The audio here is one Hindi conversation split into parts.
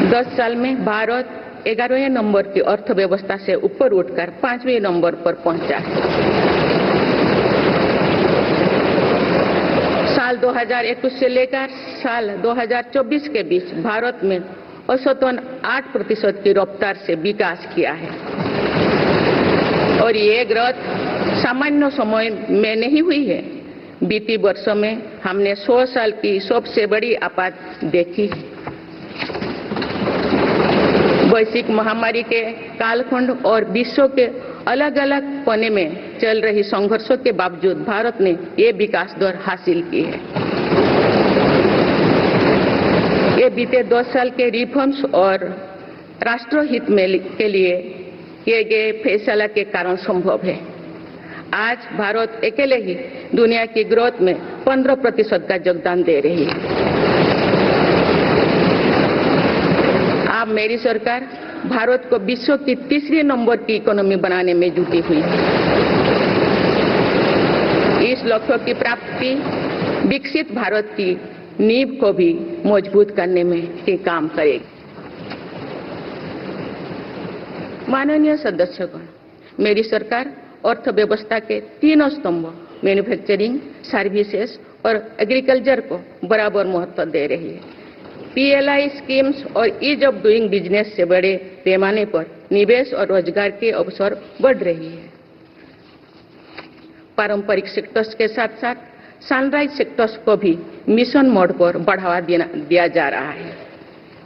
10 साल में भारत 11वें नंबर की अर्थव्यवस्था से ऊपर उठकर 5वें नंबर पर पहुंचा है। साल 2021 से लेकर साल 2024 के बीच भारत में औसतन 8% की रफ्तार से विकास किया है और ये ग्रोथ सामान्य समय में नहीं हुई है। बीती वर्षों में हमने 100 साल की सबसे बड़ी आपात देखी है। वैश्विक महामारी के कालखंड और विश्व के अलग अलग कोने में चल रही संघर्षों के बावजूद भारत ने ये विकास दर हासिल की है। ये बीते 10 साल के रिफॉर्म्स और राष्ट्रहित में के लिए किए गए फैसला के कारण संभव है। आज भारत अकेले ही दुनिया की ग्रोथ में 15% का योगदान दे रही है। अब मेरी सरकार भारत को विश्व की तीसरे नंबर की इकोनॉमी बनाने में जुटी हुई है। इस लक्ष्य की प्राप्ति विकसित भारत की नींव को भी मजबूत करने में ही काम करेगी। माननीय सदस्यगण, मेरी सरकार अर्थव्यवस्था के तीनों स्तंभ मैन्युफैक्चरिंग, सर्विसेज और एग्रीकल्चर को बराबर महत्व दे रही है। PLI स्कीम्स और ईज ऑफ डूइंग बिजनेस से बड़े पैमाने पर निवेश और रोजगार के अवसर बढ़ रही है। पारंपरिक सेक्टर्स के साथ साथ सनराइज सेक्टर्स को भी मिशन मोड पर बढ़ावा दिया जा रहा है।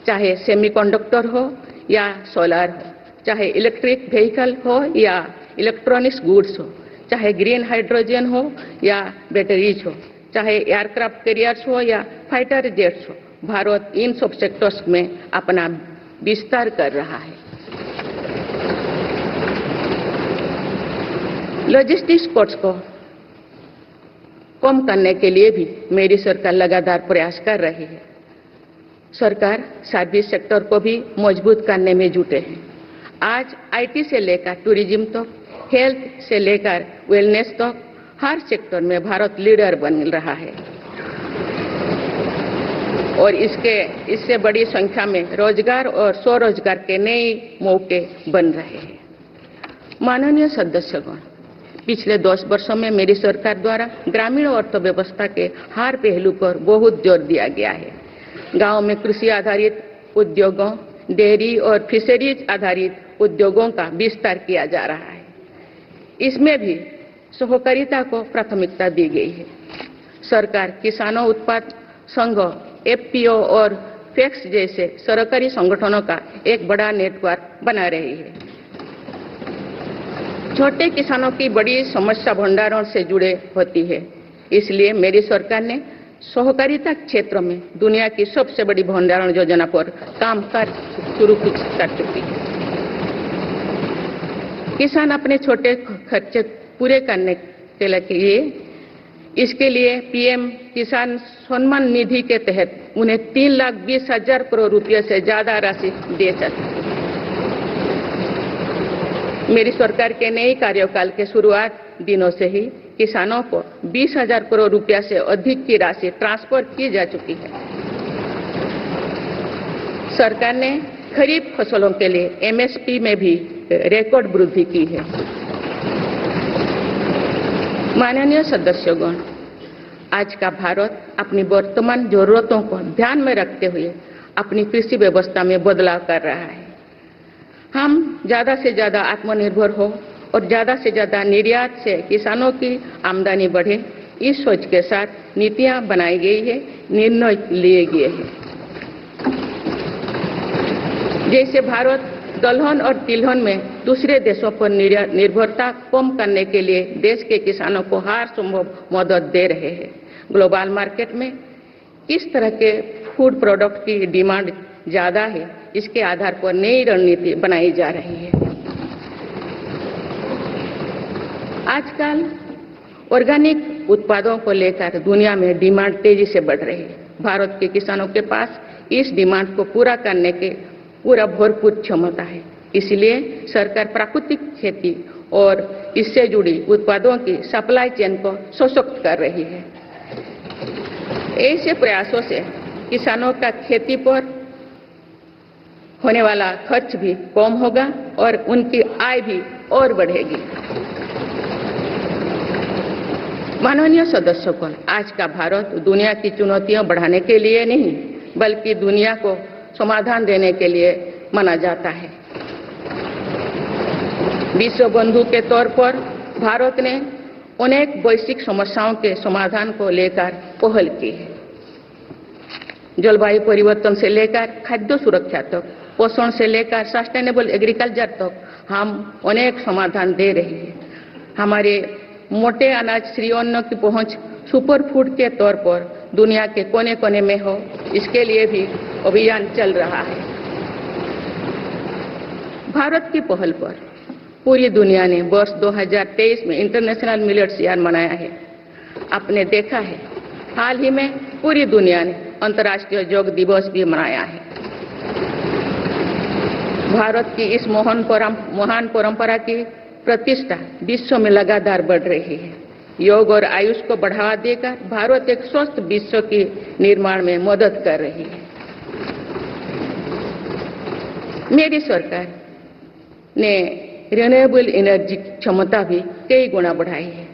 चाहे सेमीकंडक्टर हो या सोलर हो, चाहे इलेक्ट्रिक व्हीकल हो या इलेक्ट्रॉनिक्स गुड्स हो, चाहे ग्रीन हाइड्रोजन हो या बैटरीज हो, चाहे एयरक्राफ्ट कैरियर्स हो या फाइटर जेट्स हो, भारत इन सब सेक्टर्स में अपना विस्तार कर रहा है। लॉजिस्टिक्स कॉस्ट को कम करने के लिए भी मेरी सरकार लगातार प्रयास कर रही है। सरकार सर्विस सेक्टर को भी मजबूत करने में जुटे हैं। आज IT से लेकर टूरिज्म तक, हेल्थ से लेकर वेलनेस तक हर सेक्टर में भारत लीडर बन रहा है और इससे बड़ी संख्या में रोजगार और स्वरोजगार के नए मौके बन रहे हैं। माननीय सदस्यगण, पिछले 10 वर्षों में मेरी सरकार द्वारा ग्रामीण अर्थव्यवस्था के हर पहलू पर बहुत जोर दिया गया है। गांव में कृषि आधारित उद्योगों, डेयरी और फिशरीज आधारित उद्योगों का विस्तार किया जा रहा है। इसमें भी सहकारिता को प्राथमिकता दी गई है। सरकार किसानों उत्पाद संघ, FPO और FACTS जैसे सरकारी संगठनों का एक बड़ा नेटवर्क बना रही है। छोटे किसानों की बड़ी समस्या भंडारण से जुड़े होती है, इसलिए मेरी सरकार ने सहकारिता क्षेत्र में दुनिया की सबसे बड़ी भंडारण योजना पर काम शुरू कर चुकी है। किसान अपने छोटे खर्चे पूरे करने के लिए इसके लिए PM किसान सम्मान निधि के तहत उन्हें 3,20,000 करोड़ रुपये से ज्यादा राशि दे सकते हैं। मेरी सरकार के नए कार्यकाल के शुरुआत दिनों से ही किसानों को 20,000 करोड़ रुपया से अधिक की राशि ट्रांसफर की जा चुकी है। सरकार ने खरीफ फसलों के लिए MSP में भी रिकॉर्ड वृद्धि की है। माननीय सदस्यगण, आज का भारत अपनी वर्तमान जरूरतों को ध्यान में रखते हुए अपनी कृषि व्यवस्था में बदलाव कर रहा है। हम ज्यादा से ज्यादा आत्मनिर्भर हो और ज्यादा से ज्यादा निर्यात से किसानों की आमदनी बढ़े, इस सोच के साथ नीतियां बनाई गई है, निर्णय लिए गए हैं। जैसे भारत दलहन और तिलहन में दूसरे देशों पर निर्भरता कम करने के लिए देश के किसानों को हर संभव मदद दे रहे हैं। ग्लोबल मार्केट में किस तरह के फूड प्रोडक्ट की डिमांड ज्यादा है, इसके आधार पर नई रणनीति बनाई जा रही है। आजकल ऑर्गेनिक उत्पादों को लेकर दुनिया में डिमांड तेजी से बढ़ रही है। भारत के किसानों के पास इस डिमांड को पूरा करने के पूरा भरपूर क्षमता है। इसलिए सरकार प्राकृतिक खेती और इससे जुड़ी उत्पादों की सप्लाई चेन को सशक्त कर रही है। ऐसे प्रयासों से किसानों का खेती पर होने वाला खर्च भी कम होगा और उनकी आय भी और बढ़ेगी। माननीय सदस्यगण, आज का भारत दुनिया की चुनौतियां बढ़ाने के लिए नहीं बल्कि दुनिया को समाधान देने के लिए माना जाता है। विश्व बंधु के तौर पर भारत ने अनेक वैश्विक समस्याओं के समाधान को लेकर पहल की है। जलवायु परिवर्तन से लेकर खाद्य सुरक्षा तक, पोषण से लेकर सस्टेनेबल एग्रीकल्चर तक हम अनेक समाधान दे रही है। हमारे मोटे अनाज श्री अन्न की पहुंच सुपर फूड के तौर पर दुनिया के कोने कोने में हो, इसके लिए भी अभियान चल रहा है। भारत की पहल पर पूरी दुनिया ने वर्ष 2023 में इंटरनेशनल मिलेट्स ईयर मनाया है। आपने देखा है, हाल ही में पूरी दुनिया ने अंतर्राष्ट्रीय योग दिवस भी मनाया है। भारत की इस महान परंपरा की प्रतिष्ठा विश्व में लगातार बढ़ रही है। योग और आयुष को बढ़ावा देकर भारत एक स्वस्थ विश्व के निर्माण में मदद कर रही है। मेरी सरकार ने रिन्यूएबल एनर्जी क्षमता भी कई गुना बढ़ाई है।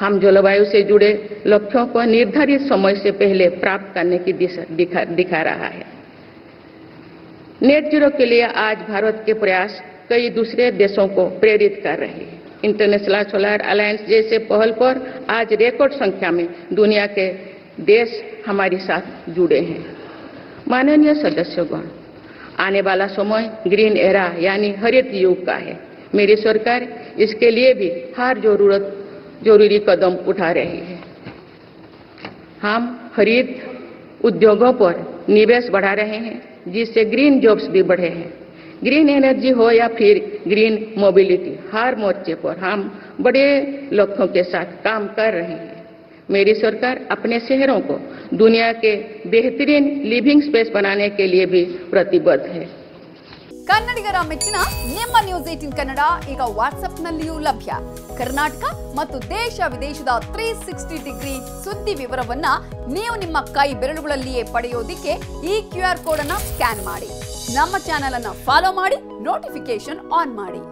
हम जलवायु से जुड़े लक्ष्यों को निर्धारित समय से पहले प्राप्त करने की दिशा दिखा रहा है। नेट जीरो के लिए आज भारत के प्रयास कई दूसरे देशों को प्रेरित कर रहे हैं। इंटरनेशनल सोलर अलायंस जैसे पहल पर आज रिकॉर्ड संख्या में दुनिया के देश हमारे साथ जुड़े हैं। माननीय सदस्यगण, आने वाला समय ग्रीन एरा यानी हरित युग का है। मेरी सरकार इसके लिए भी हर जरूरी कदम उठा रही है। हम हरित उद्योगों पर निवेश बढ़ा रहे हैं, जिससे ग्रीन जॉब्स भी बढ़े हैं। ग्रीन एनर्जी हो या फिर ग्रीन मोबिलिटी, हर मोर्चे पर हम बड़े लक्ष्यों के साथ काम कर रहे हैं। मेरी सरकार अपने शहरों को दुनिया के बेहतरीन लिविंग स्पेस बनाने के लिए भी प्रतिबद्ध है। ಕನ್ನಡಿಗರ ಮೆಚ್ಚಿನ ನಿಮ್ಮ ನ್ಯೂಸ್ 18 ಕನ್ನಡ ಈಗ ವಾಟ್ಸ್ಆಪ್ನಲ್ಲಿಯೂ ಲಭ್ಯ. ಕರ್ನಾಟಕ ಮತ್ತು ದೇಶ ವಿದೇಶದ 360 ಡಿಗ್ರಿ ಸುದ್ದಿ ವಿವರವನ್ನ ನೀವು ನಿಮ್ಮ ಕೈ ಬೆರಳುಗಳಲ್ಲಿಯೇ ಪಡೆಯೋದಿಕ್ಕೆ ಈ QR ಕೋಡ್ ಅನ್ನು ಸ್ಕ್ಯಾನ್ ಮಾಡಿ. ನಮ್ಮ ಚಾನೆಲ್ ಅನ್ನು ಫಾಲೋ ಮಾಡಿ, ನೋಟಿಫಿಕೇಶನ್ ಆನ್ ಮಾಡಿ.